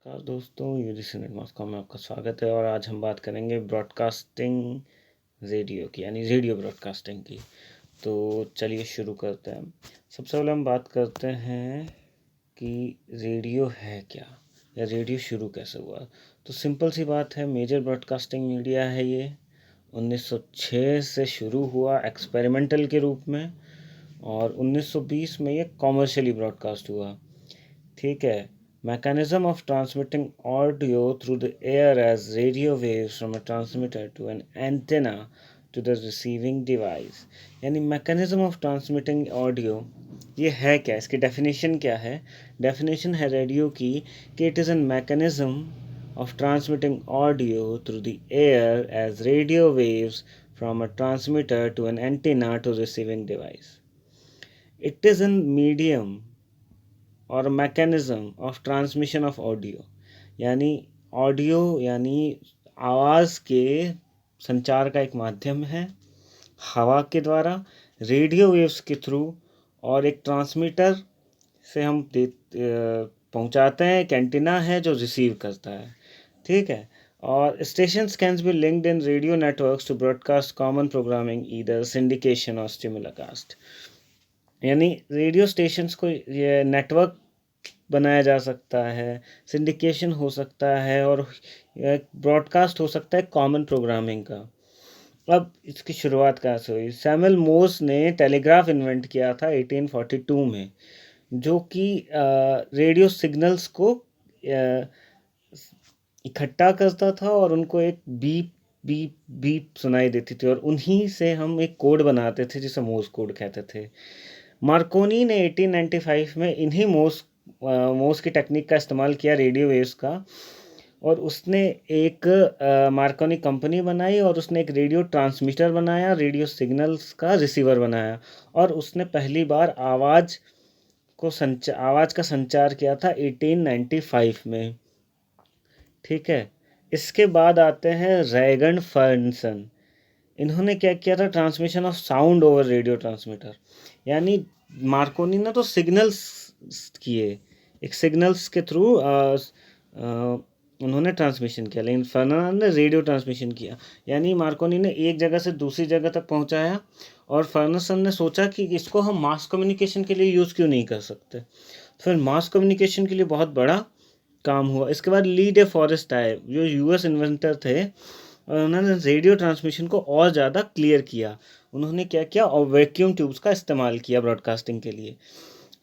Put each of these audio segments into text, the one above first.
नमस्कार दोस्तों, UGC net Moscow में आपका स्वागत है। और आज हम बात करेंगे ब्रॉडकास्टिंग रेडियो की, यानी रेडियो ब्रॉडकास्टिंग की। तो चलिए शुरू करते हैं। सबसे पहले हम बात करते हैं कि रेडियो है क्या, या रेडियो शुरू कैसे हुआ। तो सिंपल सी बात है, मेजर ब्रॉडकास्टिंग मीडिया है ये। 1906 से शुरू हुआ एक्सपेरिमेंटल के रूप में, और 1920 में ये कॉमर्शियली ब्रॉडकास्ट हुआ। ठीक है। Mechanism of transmitting audio through the air as radio waves from a transmitter to an antenna to the receiving device। यानी mechanism of transmitting audio ये है क्या, इसकी डेफिनेशन क्या है। डेफिनेशन है रेडियो की कि it is a mechanism of transmitting audio through the air as radio waves from a transmitter to an antenna to receiving device। It is a medium और mechanism of transmission of audio, यानी audio यानी आवाज़ के संचार का एक माध्यम है हवा के द्वारा, रेडियो वेव्स के थ्रू, और एक ट्रांसमीटर से हम पहुंचाते हैं। एक एंटीना है जो रिसीव करता है। ठीक है। और stations can be linked in radio networks to broadcast common programming, either syndication or simulcast. यानी रेडियो स्टेशंस को ये नेटवर्क बनाया जा सकता है, सिंडिकेशन हो सकता है, और ब्रॉडकास्ट हो सकता है कॉमन प्रोग्रामिंग का। अब इसकी शुरुआत कैसे हुई। सैमुअल मोर्स ने टेलीग्राफ इन्वेंट किया था 1842 में, जो कि रेडियो सिग्नल्स को इकट्ठा करता था और उनको एक बीप बीप बीप सुनाई देती थी, और उन्हीं से हम एक कोड बनाते थे जिसे मोर्स कोड कहते थे। मार्कोनी ने 1895 में इन्हीं मोर्स की टेक्निक का इस्तेमाल किया, रेडियो वेव्स का, और उसने एक मार्कोनी कंपनी बनाई, और उसने एक रेडियो ट्रांसमीटर बनाया, रेडियो सिग्नल्स का रिसीवर बनाया, और उसने पहली बार आवाज़ का संचार किया था 1895 में। ठीक है। इसके बाद आते हैं रैगन फर्नसन। इन्होंने क्या किया था, transmission of sound over radio transmitter. यानी मार्कोनी ने तो सिग्नल्स किए, एक सिग्नल्स के थ्रू उन्होंने ट्रांसमिशन किया, लेकिन फर्नसन ने रेडियो ट्रांसमिशन किया। यानी मार्कोनी ने एक जगह से दूसरी जगह तक पहुंचाया, और फर्नसन ने सोचा कि इसको हम मास कम्युनिकेशन के लिए यूज़ क्यों नहीं कर सकते। फिर मास कम्युनिकेशन के लिए बहुत बड़ा काम हुआ। इसके बाद ली डे फॉरेस्ट आए, जो यूएस इन्वेंटर थे, और उन्होंने रेडियो ट्रांसमिशन को और ज़्यादा क्लियर किया। उन्होंने क्या किया, और वैक्यूम ट्यूब्स का इस्तेमाल किया ब्रॉडकास्टिंग के लिए।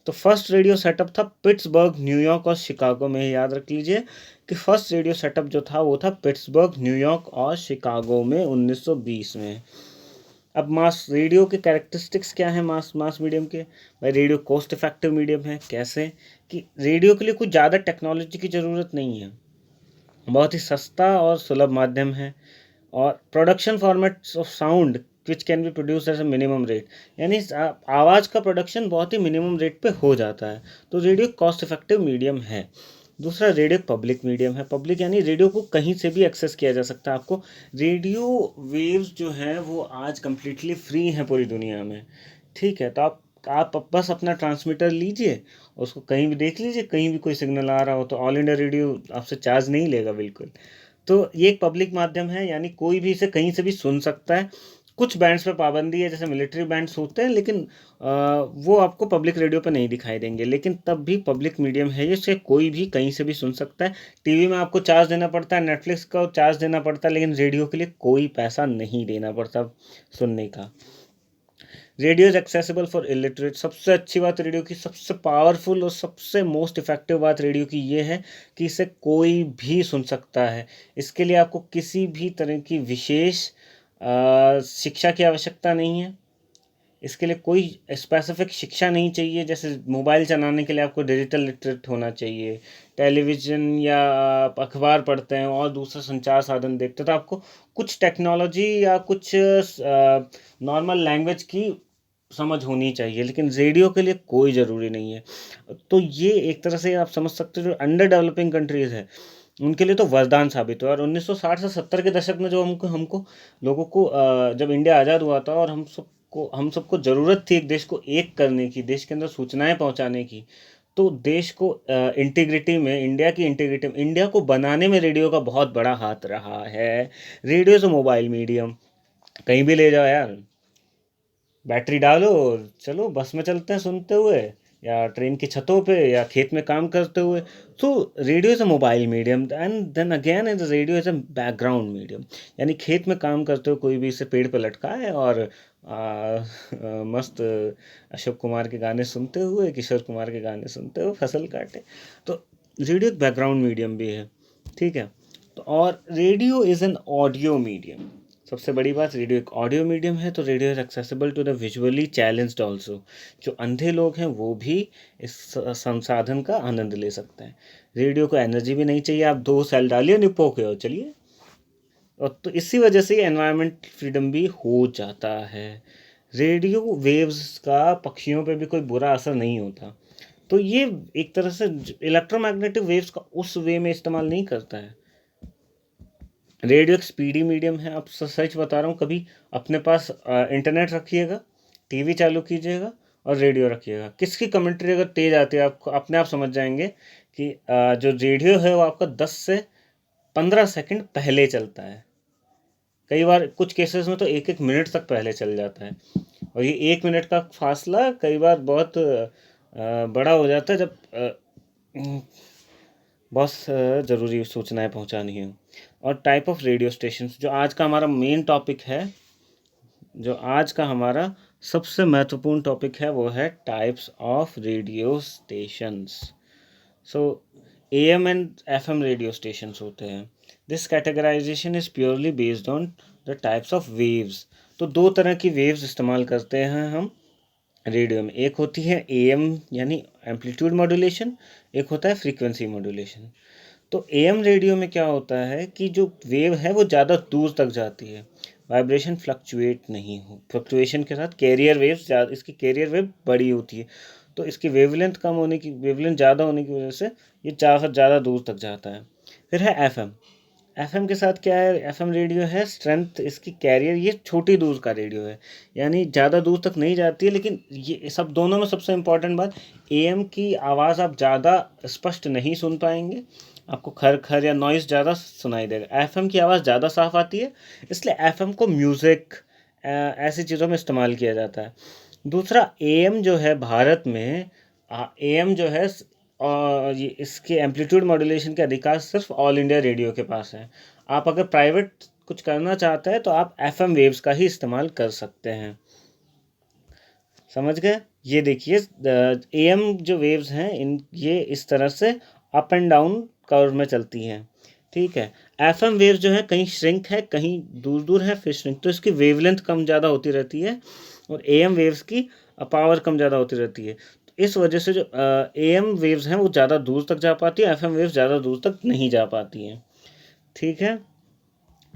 तो फर्स्ट रेडियो सेटअप था पिट्सबर्ग, न्यूयॉर्क और शिकागो में। याद रख लीजिए कि फर्स्ट रेडियो सेटअप जो था वो था पिट्सबर्ग, न्यूयॉर्क और शिकागो में 1920 में। अब मास रेडियो के कैरेक्टरिस्टिक्स क्या है मास मीडियम के। भाई रेडियो कॉस्ट इफेक्टिव मीडियम है। कैसे कि रेडियो के लिए कुछ ज़्यादा टेक्नोलॉजी की ज़रूरत नहीं है, बहुत ही सस्ता और सुलभ माध्यम है। और production formats of sound which can be produce as a minimum rate, यानी आवाज़ का प्रोडक्शन बहुत ही मिनिमम रेट पे हो जाता है। तो रेडियो कॉस्ट इफेक्टिव मीडियम है। दूसरा, रेडियो पब्लिक मीडियम है। पब्लिक यानी रेडियो को कहीं से भी एक्सेस किया जा सकता है। आपको रेडियो वेव्स जो हैं वो आज कम्प्लीटली फ्री हैं पूरी दुनिया में। ठीक है। तो आप बस अपना ट्रांसमीटर लीजिए, उसको कहीं भी देख लीजिए, कहीं भी कोई सिग्नल आ रहा हो तो ऑल इंडिया रेडियो आपसे चार्ज नहीं लेगा बिल्कुल। तो ये एक पब्लिक माध्यम है, यानी कोई भी इसे कहीं से भी सुन सकता है। कुछ बैंड्स पे पाबंदी है, जैसे मिलिट्री बैंड्स होते हैं, लेकिन वो आपको पब्लिक रेडियो पे नहीं दिखाई देंगे। लेकिन तब भी पब्लिक मीडियम है, इसे कोई भी कहीं से भी सुन सकता है। टीवी में आपको चार्ज देना पड़ता है, नेटफ्लिक्स का चार्ज देना पड़ता है, लेकिन रेडियो के लिए कोई पैसा नहीं देना पड़ता सुनने का। Radio is accessible for illiterate. सबसे अच्छी बात रेडियो की, सबसे पावरफुल और सबसे मोस्ट इफेक्टिव बात रेडियो की ये है कि इसे कोई भी सुन सकता है। इसके लिए आपको किसी भी तरह की विशेष शिक्षा की आवश्यकता नहीं है। इसके लिए कोई स्पेसिफिक शिक्षा नहीं चाहिए। जैसे मोबाइल चलाने के लिए आपको डिजिटल लिटरेट होना चाहिए, टेलीविज़न या आप अखबार पढ़ते हैं और दूसरा संचार साधन देखते हैं तो आपको कुछ टेक्नोलॉजी या कुछ नॉर्मल लैंग्वेज की समझ होनी चाहिए, लेकिन रेडियो के लिए कोई ज़रूरी नहीं है। तो ये एक तरह से आप समझ सकते हो जो अंडर डेवलपिंग कंट्रीज़ है उनके लिए तो वरदान साबित हुआ। और 1960 से 70 के दशक में जो हमको लोगों को जब इंडिया आज़ाद हुआ था और हम सबको ज़रूरत थी एक देश को एक करने की, देश के अंदर सूचनाएं पहुंचाने की, तो देश को इंटीग्रिटी में, इंडिया की इंटीग्रिटी में, इंडिया को बनाने में रेडियो का बहुत बड़ा हाथ रहा है। Radio is a mobile medium, कहीं भी ले जाओ यार, बैटरी डालो, चलो बस में चलते हैं सुनते हुए, या ट्रेन की छतों पे, या खेत में काम करते हुए। तो radio is a mobile medium and then again is radio is a background medium. यानी खेत में काम करते हुए कोई भी इसे पेड़ पे लटकाए और मस्त अशोक कुमार के गाने सुनते हुए, किशोर कुमार के गाने सुनते हुए फसल काटे। तो रेडियो एक बैकग्राउंड मीडियम भी है, ठीक है। तो और radio is an audio medium, सबसे बड़ी बात, रेडियो एक ऑडियो मीडियम है। तो radio is accessible to the visually challenged also, जो अंधे लोग हैं वो भी इस संसाधन का आनंद ले सकते हैं। रेडियो को एनर्जी भी नहीं चाहिए, आप 2 सेल डालिए निपोक हो चलिए। और तो इसी वजह से एनवायरमेंट फ्रीडम भी हो जाता है। रेडियो वेव्स का पक्षियों पे भी कोई बुरा असर नहीं होता। तो ये एक तरह से इलेक्ट्रोमैग्नेटिक वेव्स का उस वे में इस्तेमाल नहीं करता है। रेडियो एक स्पीडी मीडियम है। आप सच बता रहा हूँ, कभी अपने पास इंटरनेट रखिएगा, टीवी चालू कीजिएगा और रेडियो रखिएगा, किसकी कमेंट्री अगर तेज़ आती है आपको अपने आप समझ जाएंगे कि जो रेडियो है वो आपका 10 से 15 सेकंड पहले चलता है। कई बार कुछ केसेस में तो 1-1 मिनट तक पहले चल जाता है। और ये 1 मिनट का फासला कई बार बहुत बड़ा हो जाता है, जब बहुत ज़रूरी सूचनाएं पहुंचानी है। और टाइप ऑफ रेडियो स्टेशन, जो आज का हमारा मेन टॉपिक है, जो आज का हमारा सबसे महत्वपूर्ण टॉपिक है, वो है types of radio stations. So AM and FM radio stations होते हैं। This categorisation is purely based on the types of waves. तो 2 तरह की वेव्स इस्तेमाल करते हैं हम रेडियो में। एक होती है AM यानी एम्पलीट्यूड मॉड्यूलेशन, एक होता है फ्रीक्वेंसी मॉड्यूलेशन। तो AM रेडियो में क्या होता है कि जो वेव है वो ज़्यादा दूर तक जाती है, वाइब्रेशन फ्लक्चुएट नहीं हो, फ्लक्चुएशन के साथ कैरियर वेव्स ज़्यादा, इसकी कैरियर वेव बड़ी होती है। तो इसकी वेवलेंथ कम होने की, वेवलेंथ ज़्यादा होने की वजह से ये ज़्यादा दूर तक जाता है। फिर है FM। FM के साथ क्या है, FM रेडियो है, स्ट्रेंथ इसकी कैरियर, ये छोटी दूर का रेडियो है, यानी ज़्यादा दूर तक नहीं जाती है। लेकिन ये सब दोनों में सबसे इम्पॉर्टेंट बात, AM की आवाज़ आप ज़्यादा स्पष्ट नहीं सुन पाएंगे, आपको खर खर या नॉइज़ ज़्यादा सुनाई देगा। FM की आवाज़ ज़्यादा साफ आती है, इसलिए FM को म्यूज़िक ऐसी चीज़ों में इस्तेमाल किया जाता है। दूसरा AM जो है भारत में, AM जो है और ये इसके एम्पलीट्यूड मॉड्यूलेशन के अधिकार सिर्फ ऑल इंडिया रेडियो के पास है। आप अगर प्राइवेट कुछ करना चाहते हैं तो आप FM वेव्स का ही इस्तेमाल कर सकते हैं। समझ गए? ये देखिए AM जो वेव्स हैं, इन ये इस तरह से अप एंड डाउन कर्व में चलती हैं, ठीक है। FM वेव्स जो है कहीं श्रिंक है, कहीं दूर दूर है, फिर श्रिंक, तो इसकी वेवलेंथ कम ज़्यादा होती रहती है। और AM वेव्स की पावर कम ज़्यादा होती रहती है। तो इस वजह से जो AM वेव्स हैं वो ज़्यादा दूर तक जा पाती है, FM वेव्स ज़्यादा दूर तक नहीं जा पाती हैं, ठीक है।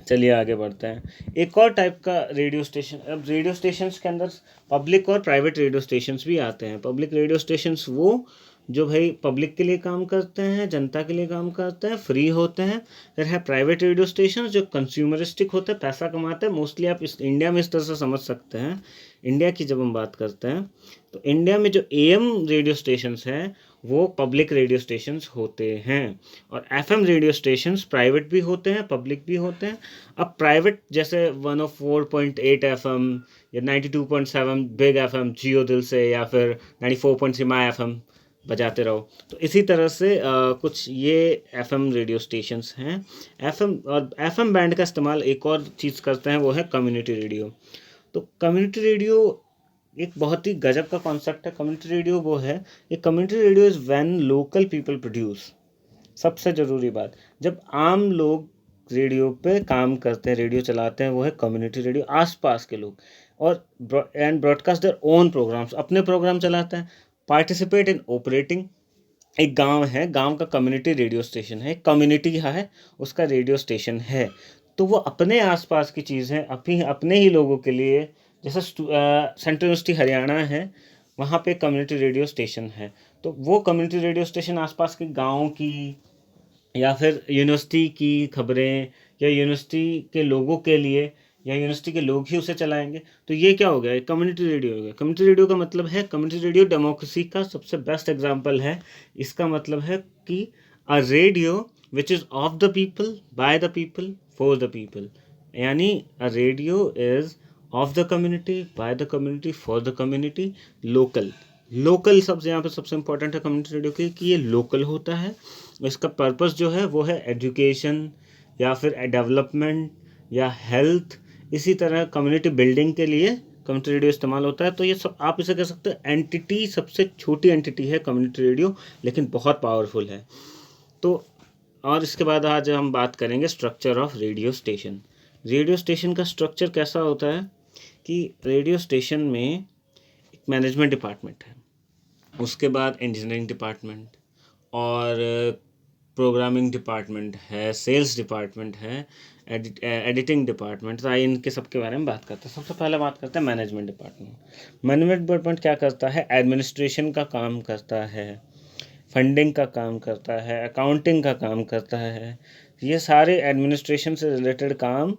चलिए आगे बढ़ते हैं। एक और टाइप का रेडियो स्टेशन, अब रेडियो स्टेशंस के अंदर पब्लिक और प्राइवेट रेडियो स्टेशंस भी आते हैं। पब्लिक रेडियो स्टेशंस वो जो भाई पब्लिक के लिए काम करते हैं, जनता के लिए काम करते हैं, फ्री होते हैं। फिर है प्राइवेट रेडियो स्टेशन जो कंज्यूमरिस्टिक होते हैं, पैसा कमाते हैं। मोस्टली आप इस इंडिया में इस तरह से समझ सकते हैं। इंडिया की जब हम बात करते हैं तो इंडिया में जो AM रेडियो स्टेशंस हैं वो पब्लिक रेडियो स्टेशंस होते हैं, और FM रेडियो स्टेशंस प्राइवेट भी होते हैं, पब्लिक भी होते हैं। अब प्राइवेट जैसे 104.8 FM या 92.7 बिग FM जियो दिल से, या फिर 94.3 माई FM बजाते रहो। तो इसी तरह से कुछ ये FM रेडियो स्टेशंस हैं। FM बैंड का इस्तेमाल एक और चीज़ करते हैं, वो है कम्युनिटी रेडियो। तो कम्युनिटी रेडियो एक बहुत ही गजब का कॉन्सेप्ट है। कम्युनिटी रेडियो वो है, ये community radio is when local people produce. सबसे ज़रूरी बात, जब आम लोग रेडियो पे काम करते हैं, रेडियो चलाते हैं, वो है कम्युनिटी रेडियो, आसपास के लोग। और and broadcast their own programmes, अपने प्रोग्राम चलाते हैं। पार्टिसिपेट इन ऑपरेटिंग, एक गांव है, गांव का कम्युनिटी रेडियो स्टेशन है, कम्युनिटी है, उसका रेडियो स्टेशन है। तो वो अपने आसपास की चीज़ें अपने ही लोगों के लिए, जैसे सेंट्रल यूनिवर्सिटी हरियाणा है, वहाँ पे कम्युनिटी रेडियो स्टेशन है। तो वो कम्युनिटी रेडियो स्टेशन आसपास के गाँव की या फिर यूनिवर्सिटी की खबरें या यूनिवर्सिटी के लोगों के लिए या यूनिवर्सिटी के लोग ही उसे चलाएंगे। तो ये क्या हो गया, एक कम्युनिटी रेडियो हो गया। कम्युनिटी रेडियो का मतलब है, कम्युनिटी रेडियो डेमोक्रेसी का सबसे बेस्ट एग्जांपल है। इसका मतलब है कि a radio which is of the people, by the people, for the people. यानी a radio is of the community, by the community, for the community, local. Local शब्द यहाँ पे सबसे इंपॉर्टेंट है कम्युनिटी रेडियो के, कि ये लोकल होता है। इसका पर्पस जो है वो है एजुकेशन या फिर डेवलपमेंट या हेल्थ, इसी तरह कम्युनिटी बिल्डिंग के लिए कम्युनिटी रेडियो इस्तेमाल होता है। तो ये सब आप इसे कह सकते हैं एंटिटी, सबसे छोटी एंटिटी है कम्युनिटी रेडियो, लेकिन बहुत पावरफुल है। तो और इसके बाद आज हम बात करेंगे structure of radio station. Radio station का स्ट्रक्चर कैसा होता है कि रेडियो स्टेशन में एक मैनेजमेंट डिपार्टमेंट है, उसके बाद इंजीनियरिंग डिपार्टमेंट और प्रोग्रामिंग डिपार्टमेंट है, सेल्स डिपार्टमेंट है, एडिटिंग डिपार्टमेंट। तो आइए इनके सबके बारे में बात करते हैं। सबसे पहले बात करते हैं मैनेजमेंट डिपार्टमेंट। मैनेजमेंट डिपार्टमेंट क्या करता है, एडमिनिस्ट्रेशन का काम करता है, फंडिंग का काम करता है, अकाउंटिंग का काम करता है। ये सारे एडमिनिस्ट्रेशन से रिलेटेड काम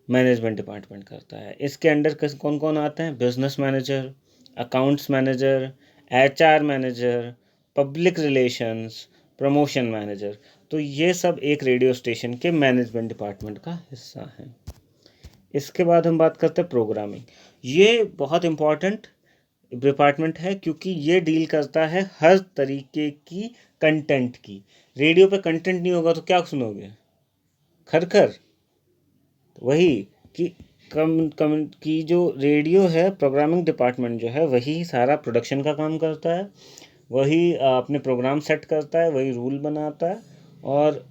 मैनेजमेंट डिपार्टमेंट करता है। इसके अंडर कौन कौन आते हैं, business manager, accounts manager, HR manager, public relations, promotion manager. तो ये सब एक रेडियो स्टेशन के मैनेजमेंट डिपार्टमेंट का हिस्सा है। इसके बाद हम बात करते हैं प्रोग्रामिंग। ये बहुत इम्पॉर्टेंट डिपार्टमेंट है क्योंकि ये डील करता है हर तरीके की कंटेंट की। रेडियो पे कंटेंट नहीं होगा तो क्या सुनोगे, खरखर। वही कि कम कम की जो रेडियो है, प्रोग्रामिंग डिपार्टमेंट जो है वही सारा प्रोडक्शन का काम करता है, वही अपने प्रोग्राम सेट करता है, वही रूल बनाता है, और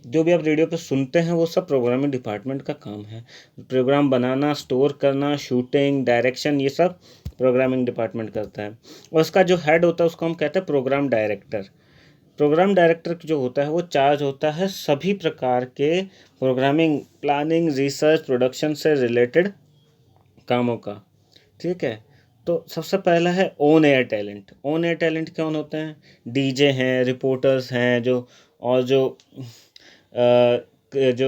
जो भी आप रेडियो पे सुनते हैं वो सब प्रोग्रामिंग डिपार्टमेंट का काम है। प्रोग्राम बनाना, स्टोर करना, शूटिंग, डायरेक्शन, ये सब प्रोग्रामिंग डिपार्टमेंट करता है। और उसका जो हेड होता है उसको हम कहते हैं प्रोग्राम डायरेक्टर। प्रोग्राम डायरेक्टर जो होता है वो चार्ज होता है सभी प्रकार के प्रोग्रामिंग, प्लानिंग, रिसर्च, प्रोडक्शन से रिलेटेड कामों का। ठीक है। तो सबसे पहला है on air talent. On air talent कौन होते हैं, डीजे हैं, रिपोर्टर्स हैं, और जो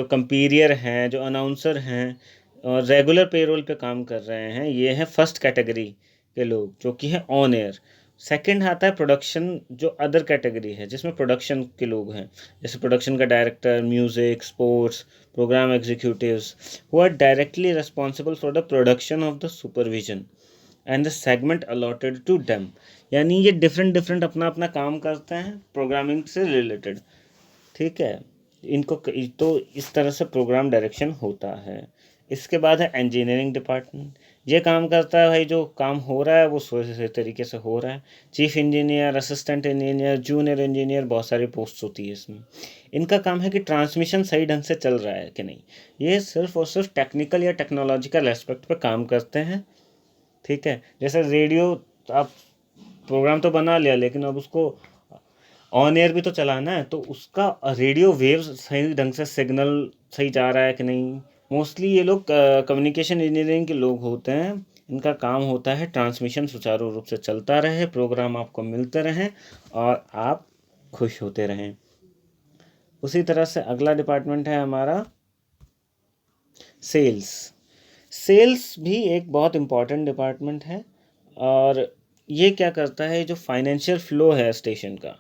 कंपीरियर हैं, जो अनाउंसर हैं और रेगुलर पेरोल पे काम कर रहे हैं, ये हैं फर्स्ट कैटेगरी के लोग जो कि है ऑन एयर। सेकंड आता है प्रोडक्शन, जो अदर कैटेगरी है जिसमें प्रोडक्शन के लोग हैं, जैसे प्रोडक्शन का director, music, sports, programme executives, who are directly responsible for the production of the supervision and the segment allotted to them. यानी ये डिफरेंट अपना अपना काम करते हैं प्रोग्रामिंग से रिलेटेड। ठीक है। इनको तो इस तरह से प्रोग्राम डायरेक्शन होता है। इसके बाद है इंजीनियरिंग डिपार्टमेंट। ये काम करता है भाई, जो काम हो रहा है वो सही तरीके से हो रहा है। Chief engineer, assistant engineer, junior engineer, बहुत सारी पोस्ट होती है इसमें। इनका काम है कि ट्रांसमिशन सही ढंग से चल रहा है कि नहीं। ये सिर्फ और सिर्फ टेक्निकल या टेक्नोलॉजिकल एस्पेक्ट पे काम करते हैं। ठीक है। जैसे रेडियो, आप प्रोग्राम तो बना लिया लेकिन अब उसको ऑन एयर भी तो चलाना है, तो उसका रेडियो वेव सही ढंग से सिग्नल सही जा रहा है कि नहीं। मोस्टली ये लोग कम्युनिकेशन इंजीनियरिंग के लोग होते हैं। इनका काम होता है ट्रांसमिशन सुचारू रूप से चलता रहे, प्रोग्राम आपको मिलते रहें और आप खुश होते रहें। उसी तरह से अगला डिपार्टमेंट है हमारा सेल्स। सेल्स भी एक बहुत इम्पॉर्टेंट डिपार्टमेंट है, और ये क्या करता है, जो फाइनेंशियल फ्लो है स्टेशन का,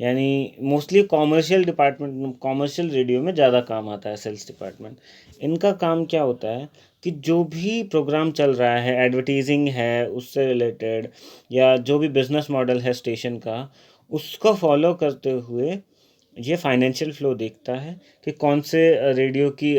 यानी mostly commercial department, commercial radio में ज़्यादा काम आता है सेल्स डिपार्टमेंट। इनका काम क्या होता है कि जो भी प्रोग्राम चल रहा है, एडवर्टीजिंग है उससे रिलेटेड, या जो भी बिजनेस मॉडल है स्टेशन का, उसको फॉलो करते हुए ये फाइनेंशियल फ्लो देखता है कि कौन से रेडियो की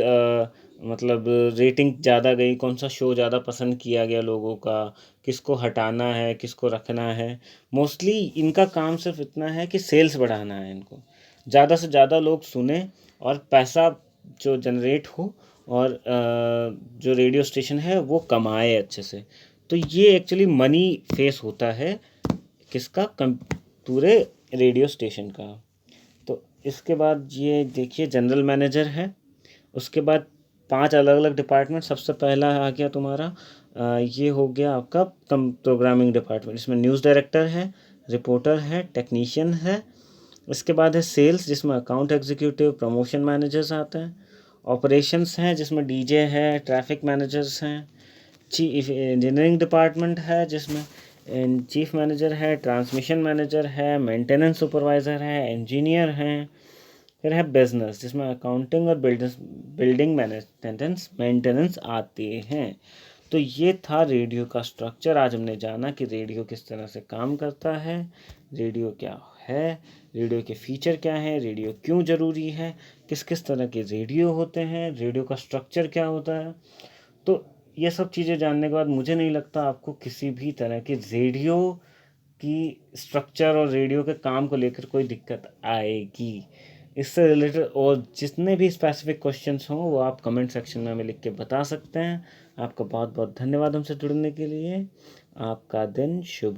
मतलब रेटिंग ज़्यादा गई, कौन सा शो ज़्यादा पसंद किया गया लोगों का, किसको हटाना है, किसको रखना है। मोस्टली इनका काम सिर्फ इतना है कि सेल्स बढ़ाना है, इनको ज़्यादा से ज़्यादा लोग सुने और पैसा जो जनरेट हो, और जो रेडियो स्टेशन है वो कमाए अच्छे से। तो ये एक्चुअली मनी फेस होता है किसका, पूरे रेडियो स्टेशन का। तो इसके बाद ये देखिए जनरल मैनेजर है। उसके बाद 5 अलग अलग डिपार्टमेंट। सबसे पहला आ गया तुम्हारा ये हो गया आपका प्रोग्रामिंग डिपार्टमेंट। इसमें न्यूज़ डायरेक्टर है, रिपोर्टर है, टेक्नीशियन है। इसके बाद है सेल्स, जिसमें अकाउंट एग्जीक्यूटिव, प्रमोशन मैनेजर्स आते हैं। ऑपरेशंस हैं जिसमें डीजे है, ट्रैफिक मैनेजर्स हैं, चीफ इंजीनियरिंग डिपार्टमेंट है जिसमें चीफ मैनेजर है, ट्रांसमिशन मैनेजर है, मेंटेनेंस सुपरवाइज़र है, इंजीनियर हैं, फिर है बिजनेस जिसमें अकाउंटिंग और बिल्डिंग मेंटेनेंस आती हैं। तो ये था रेडियो का स्ट्रक्चर। आज हमने जाना कि रेडियो किस तरह से काम करता है, रेडियो क्या है, रेडियो के फीचर क्या है, रेडियो क्यों ज़रूरी है, किस किस तरह के रेडियो होते हैं, रेडियो का स्ट्रक्चर क्या होता है। तो ये सब चीज़ें जानने के बाद मुझे नहीं लगता आपको किसी भी तरह के रेडियो की स्ट्रक्चर और रेडियो के काम को लेकर कोई दिक्कत आएगी। इससे रिलेटेड और जितने भी स्पेसिफिक क्वेश्चंस हों वो आप कमेंट सेक्शन में हमें लिख के बता सकते हैं। आपका बहुत बहुत धन्यवाद हमसे जुड़ने के लिए। आपका दिन शुभ